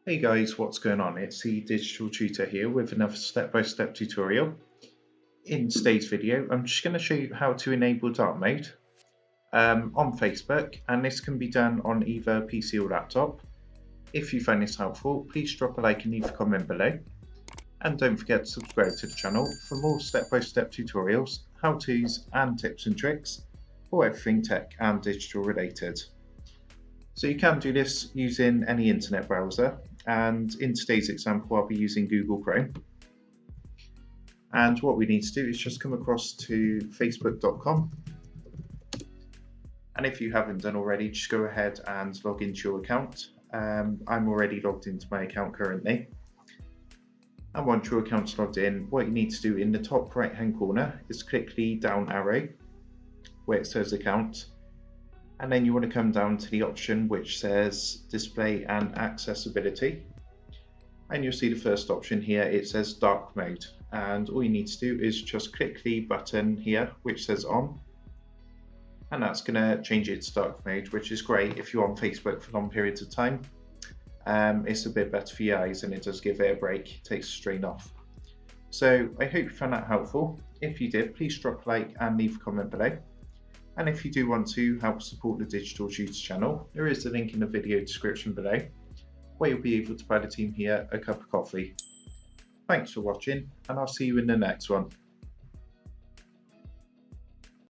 Hey guys, what's going on? It's the Digital Tutor here with another step-by-step tutorial. In today's video, I'm just going to show you how to enable dark mode on Facebook, and this can be done on either PC or laptop. If you find this helpful, please drop a like and leave a comment below. And don't forget to subscribe to the channel for more step-by-step tutorials, how-tos and tips and tricks for everything tech and digital related. So you can do this using any internet browser, and in today's example I'll be using Google Chrome. And what we need to do is just come across to facebook.com, and if you haven't done already, just go ahead and log into your account. I'm already logged into my account currently. And once your account's logged in, what you need to do in the top right hand corner is click the down arrow where it says account. And then you want to come down to the option which says display and accessibility, and you'll see the first option here. It says dark mode, and all you need to do is just click the button here which says on, and that's going to change it to dark mode, which is great if you're on Facebook for long periods of time. It's a bit better for your eyes and it does give it a break, it takes the strain off. So I hope you found that helpful. If you did, please drop a like and leave a comment below. And if you do want to help support the Digital Tutor channel, there is a link in the video description below where you'll be able to buy the team here a cup of coffee. Thanks for watching, and I'll see you in the next one.